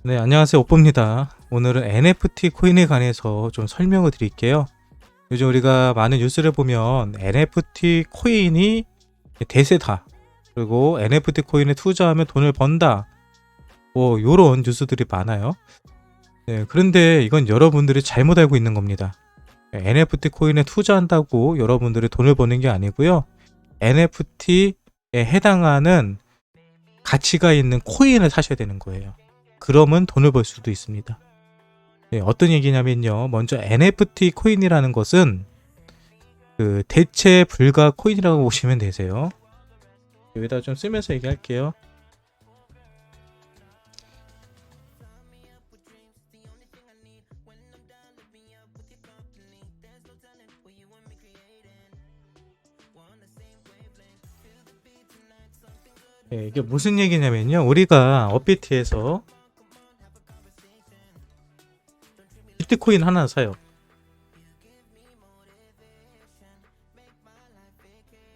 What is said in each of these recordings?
네, 안녕하세요. 오뽀입니다. 오늘은 NFT 코인에 관해서 좀 설명을 드릴게요. 요즘 우리가 많은 뉴스를 보면 NFT 코인이 대세다. 그리고 NFT 코인에 투자하면 돈을 번다. 뭐 요런 뉴스들이 많아요. 네, 그런데 이건 여러분들이 잘못 알고 있는 겁니다. NFT 코인에 투자한다고 여러분들이 돈을 버는 게 아니고요. NFT에 해당하는 가치가 있는 코인을 사셔야 되는 거예요. 그러면 돈을 벌 수도 있습니다. 네, 어떤 얘기냐면요. 먼저 NFT 코인이라는 것은 그 대체 불가 코인이라고 보시면 되세요. 여기다 좀 쓰면서 얘기할게요. 네, 이게 무슨 얘기냐면요. 우리가 업비트에서 비트코인 하나 사요.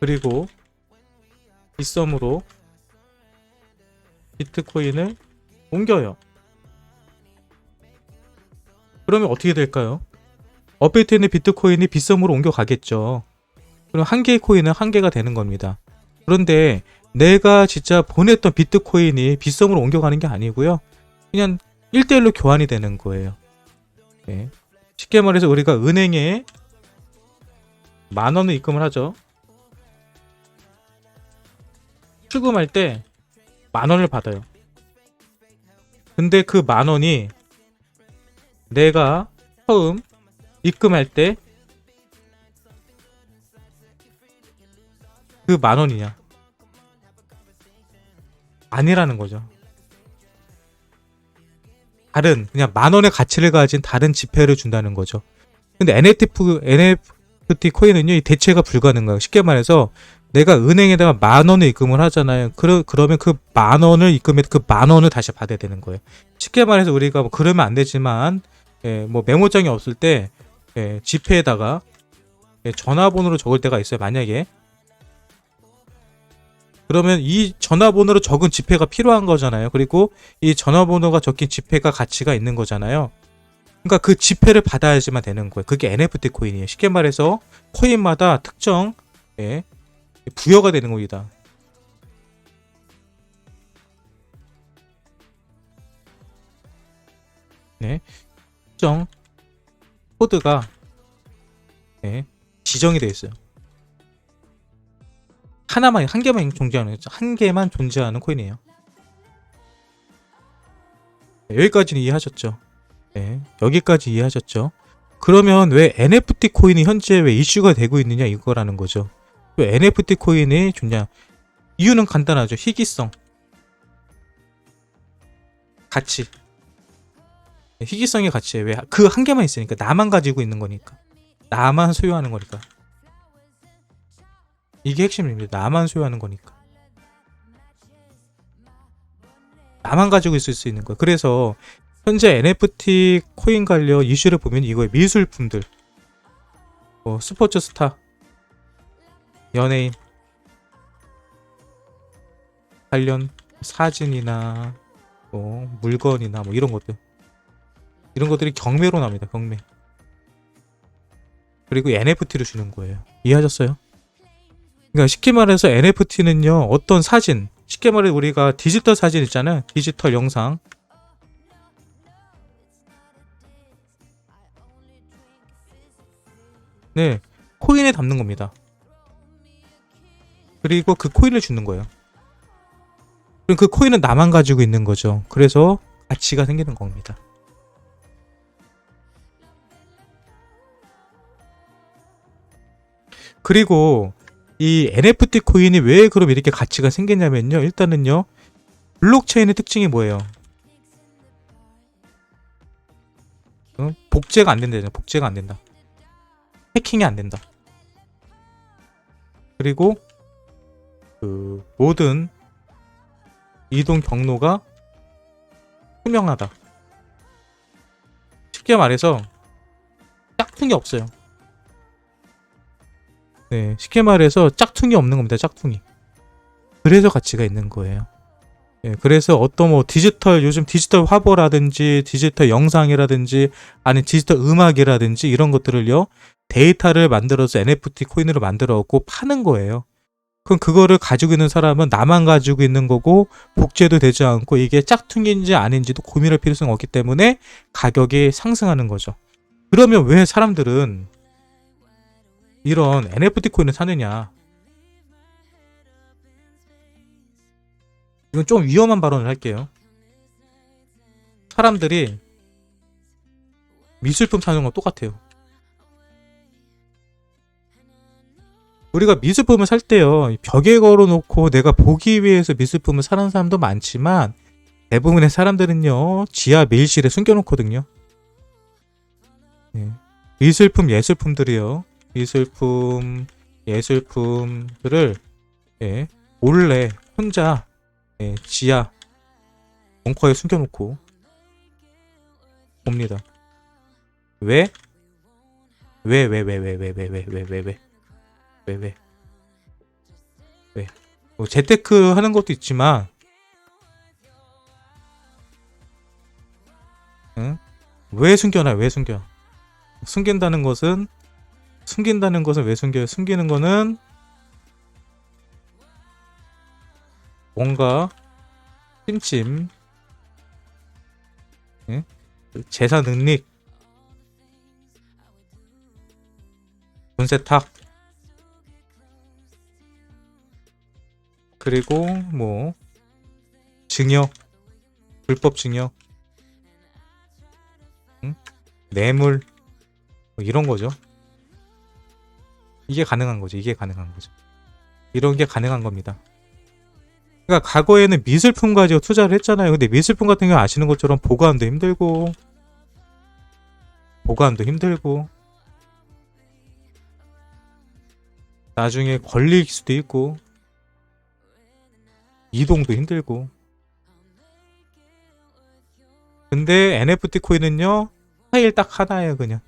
그리고 빗썸으로 비트코인을 옮겨요. 그러면 어떻게 될까요? 업비트에 비트코인이 빗썸으로 옮겨가겠죠. 그럼 한 개의 코인은 한 개가 되는 겁니다. 그런데 내가 진짜 보냈던 비트코인이 빗썸으로 옮겨가는 게 아니고요. 그냥 1대1로 교환이 되는 거예요. 네. 쉽게 말해서 우리가 은행에 10,000원을 입금을 하죠. 출금할 때 10,000원을 받아요. 근데 그 10,000원이 내가 처음 입금할 때 그 10,000원이냐? 아니라는 거죠. 다른 그냥 10,000원의 가치를 가진 다른 지폐를 준다는 거죠. 근데 NFT 코인은요, 이 대체가 불가능해요. 쉽게 말해서 내가 은행에다가 10,000원을 입금을 하잖아요. 그러면 그 10,000원을 입금해 그 10,000원을 다시 받아야 되는 거예요. 쉽게 말해서 우리가 뭐 그러면 안 되지만 뭐 메모장이 없을 때 지폐에다가 전화번호로 적을 때가 있어요. 만약에 그러면 이 전화번호로 적은 지폐가 필요한 거잖아요. 그리고 이 전화번호가 적힌 지폐가 가치가 있는 거잖아요. 그러니까 그 지폐를 받아야지만 되는 거예요. 그게 NFT 코인이에요. 쉽게 말해서 코인마다 특정 부여가 되는 겁니다. 네, 특정 코드가 지정이 되어 있어요. 한 개만 존재하는 거죠. 한 개만 존재하는 코인이에요. 여기까지는 이해하셨죠? 네, 여기까지 이해하셨죠? 그러면 왜 NFT 코인이 현재 왜 이슈가 되고 있느냐 이거라는 거죠. 왜 NFT 코인이 좋냐? 이유는 간단하죠. 희귀성, 가치. 희귀성의 가치에 왜 그 한 개만 있으니까 나만 가지고 있는 거니까. 나만 소유하는 거니까. 이게 핵심입니다. 나만 소유하는 거니까. 나만 가지고 있을 수 있는 거예요. 그래서 현재 NFT 코인 관련 이슈를 보면 이거에 미술품들, 뭐 스포츠 스타, 연예인 관련 사진이나 뭐 물건이나 뭐 이런 것들이 경매로 나옵니다. 경매. 그리고 NFT를 주는 거예요. 이해하셨어요? 그러니까 쉽게 말해서 NFT는요, 어떤 사진, 쉽게 말해 우리가 디지털 사진 있잖아요. 디지털 영상. 네, 코인에 담는 겁니다. 그리고 그 코인을 주는 거예요. 그럼 그 코인은 나만 가지고 있는 거죠. 그래서 가치가 생기는 겁니다. 그리고 이 NFT 코인이 왜 그럼 이렇게 가치가 생기냐면요. 일단은요. 블록체인의 특징이 뭐예요? 복제가 안 된다잖아요. 복제가 안 된다. 해킹이 안 된다. 그리고 그 모든 이동 경로가 투명하다. 쉽게 말해서 짝퉁이 없어요. 네, 쉽게 말해서 짝퉁이 없는 겁니다. 짝퉁이. 그래서 가치가 있는 거예요. 예, 그래서 어떤 뭐 요즘 디지털 화보라든지 디지털 영상이라든지 아니 디지털 음악이라든지 이런 것들을요, 데이터를 만들어서 NFT 코인으로 만들어 갖고 파는 거예요. 그럼 그거를 가지고 있는 사람은 나만 가지고 있는 거고 복제도 되지 않고 이게 짝퉁인지 아닌지도 고민할 필요성이 없기 때문에 가격이 상승하는 거죠. 그러면 왜 사람들은 이런 NFT 코인을 사느냐? 이건 좀 위험한 발언을 할게요. 사람들이 미술품 사는 건 똑같아요. 우리가 미술품을 살 때요, 벽에 걸어놓고 내가 보기 위해서 미술품을 사는 사람도 많지만 대부분의 사람들은요, 지하 매일실에 숨겨놓거든요. 예. 예술품들이요, 예술품들을 예, 몰래 혼자 지하 벙커에 숨겨놓고 봅니다. 왜? 왜? 뭐 재테크 하는 것도 있지만, 응? 왜 숨겨놔요? 왜 숨겨? 숨긴다는 것은 왜 숨겨요? 숨기는 거는 뭔가 찜찜, 응? 재산 은닉, 분세탁, 그리고 뭐 증여, 불법 증여, 응? 뇌물, 뭐 이런 거죠. 이게 가능한 거죠. 이런 게 가능한 겁니다. 그러니까 과거에는 미술품 가지고 투자를 했잖아요. 근데 미술품 같은 경우 아시는 것처럼 보관도 힘들고 나중에 걸릴 수도 있고 이동도 힘들고. 근데 NFT 코인은요, 파일 딱 하나예요. 그냥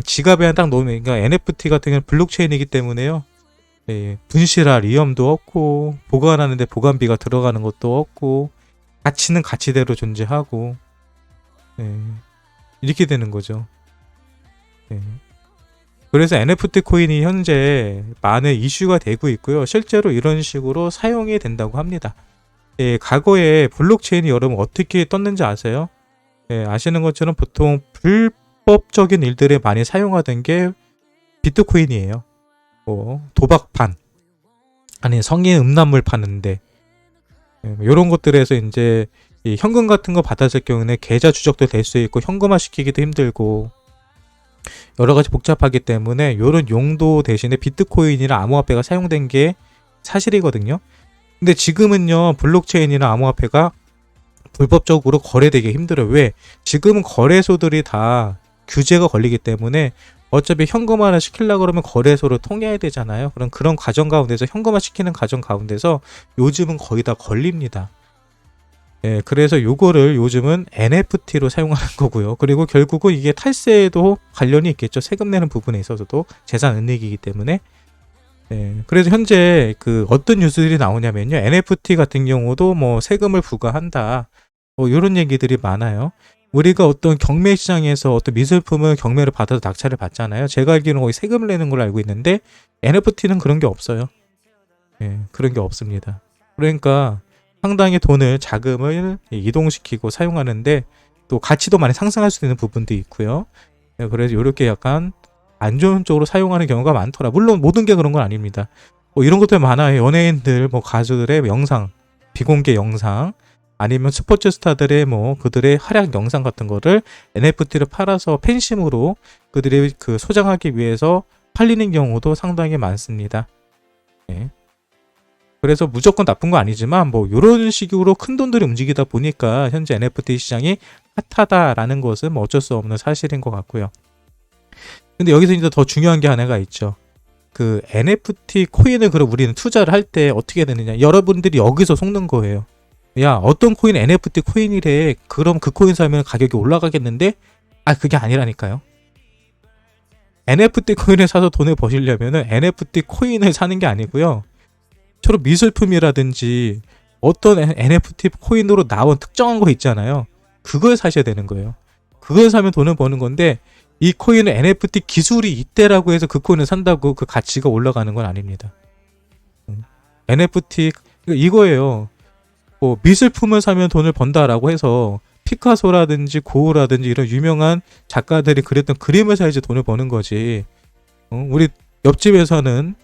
지갑에 딱 넣으면, 그러니까 NFT 같은 경우는 블록체인이기 때문에요, 예, 분실할 위험도 없고 보관하는데 보관비가 들어가는 것도 없고 가치는 가치대로 존재하고, 예, 이렇게 되는 거죠. 예. 그래서 NFT 코인이 현재 많은 이슈가 되고 있고요. 실제로 이런 식으로 사용이 된다고 합니다. 예, 과거에 블록체인이 여러분 어떻게 떴는지 아세요? 예, 아시는 것처럼 보통 불법적인 일들에 많이 사용하던 게 비트코인이에요. 뭐 도박판, 아니 성인 음란물 파는데, 이런 것들에서 이제 이 현금 같은 거 받았을 경우에 계좌 추적도 될 수 있고 현금화 시키기도 힘들고 여러 가지 복잡하기 때문에 이런 용도 대신에 비트코인이나 암호화폐가 사용된 게 사실이거든요. 근데 지금은요, 블록체인이나 암호화폐가 불법적으로 거래되기 힘들어요. 왜? 지금은 거래소들이 다 규제가 걸리기 때문에 어차피 현금화를 시키려고 그러면 거래소를 통해야 되잖아요. 그런 과정 가운데서 현금화 시키는 과정 가운데서 요즘은 거의 다 걸립니다. 예, 그래서 요거를 요즘은 NFT로 사용하는 거고요. 그리고 결국은 이게 탈세에도 관련이 있겠죠. 세금 내는 부분에 있어서도 재산 은닉이기 때문에. 예, 그래서 현재 그 어떤 뉴스들이 나오냐면요, NFT 같은 경우도 뭐 세금을 부과한다, 뭐 이런 얘기들이 많아요. 우리가 어떤 경매 시장에서 어떤 미술품을 경매를 받아서 낙찰을 받잖아요. 제가 알기로는 거의 세금을 내는 걸로 알고 있는데 NFT는 그런 게 없어요. 예, 그런 게 없습니다. 그러니까 상당히 자금을 이동시키고 사용하는데 또 가치도 많이 상승할 수 있는 부분도 있고요. 예, 그래서 이렇게 약간 안 좋은 쪽으로 사용하는 경우가 많더라. 물론 모든 게 그런 건 아닙니다. 뭐 이런 것들 많아요. 연예인들, 뭐 가수들의 영상, 비공개 영상, 아니면 스포츠 스타들의 뭐 그들의 활약 영상 같은 거를 NFT를 팔아서 팬심으로 그들이 그 소장하기 위해서 팔리는 경우도 상당히 많습니다. 예. 그래서 무조건 나쁜 거 아니지만 뭐 이런 식으로 큰 돈들이 움직이다 보니까 현재 NFT 시장이 핫하다라는 것은 뭐 어쩔 수 없는 사실인 것 같고요. 근데 여기서 이제 더 중요한 게 하나가 있죠. 그 NFT 코인을 그럼 우리는 투자를 할 때 어떻게 되느냐. 여러분들이 여기서 속는 거예요. 야, 어떤 코인 NFT 코인이래. 그럼 그 코인 사면 가격이 올라가겠는데? 아, 그게 아니라니까요. NFT 코인을 사서 돈을 버시려면은 NFT 코인을 사는 게 아니고요. 서로 미술품이라든지 어떤 NFT 코인으로 나온 특정한 거 있잖아요. 그걸 사셔야 되는 거예요. 그걸 사면 돈을 버는 건데 이 코인은 NFT 기술이 있대라고 해서 그 코인을 산다고 그 가치가 올라가는 건 아닙니다. NFT 이거예요. 뭐 미술품을 사면 돈을 번다라고 해서 피카소라든지 고흐라든지 이런 유명한 작가들이 그렸던 그림을 사야지 돈을 버는 거지. 우리 옆집에서는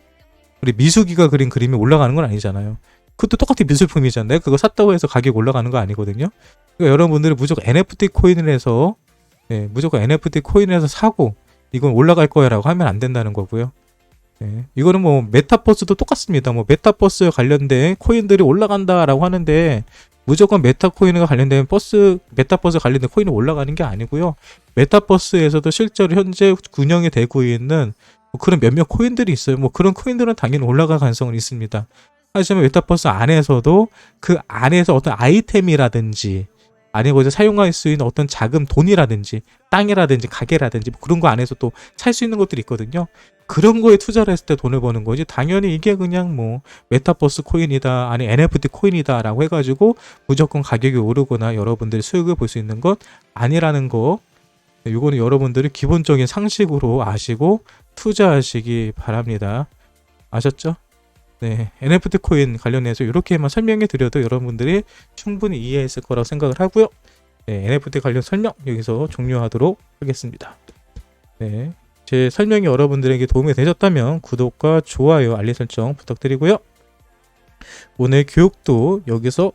우리 미숙이가 그린 그림이 올라가는 건 아니잖아요. 그것도 똑같이 미술품이잖아요. 그거 샀다고 해서 가격 올라가는 거 아니거든요. 그러니까 여러분들은 무조건 NFT 코인을 해서 무조건 NFT 코인을 해서 사고 이건 올라갈 거야라고 하면 안 된다는 거고요. 이거는 뭐 메타버스도 똑같습니다. 뭐 메타버스에 관련된 코인들이 올라간다라고 하는데 무조건 메타코인과 관련된 메타버스 관련된 코인이 올라가는 게 아니고요. 메타버스에서도 실제로 현재 운영이 되고 있는 뭐 그런 몇몇 코인들이 있어요. 뭐 그런 코인들은 당연히 올라갈 가능성은 있습니다. 하지만 메타버스 안에서도 그 안에서 어떤 아이템이라든지 아니면 거기서 사용할 수 있는 어떤 자금, 돈이라든지 땅이라든지 가게라든지 뭐 그런 거 안에서 또 살 수 있는 것들이 있거든요. 그런 거에 투자를 했을 때 돈을 버는 거지 당연히 이게 그냥 뭐 메타버스 코인이다 아니 NFT 코인이다 라고 해가지고 무조건 가격이 오르거나 여러분들이 수익을 볼 수 있는 것 아니라는 거 이거는 여러분들이 기본적인 상식으로 아시고 투자하시기 바랍니다. 아셨죠? 네, NFT 코인 관련해서 이렇게만 설명해 드려도 여러분들이 충분히 이해했을 거라고 생각을 하고요. 네, NFT 관련 설명 여기서 종료하도록 하겠습니다. 네, 제 설명이 여러분들에게 도움이 되셨다면 구독과 좋아요, 알림 설정 부탁드리고요. 오늘 교육도 여기서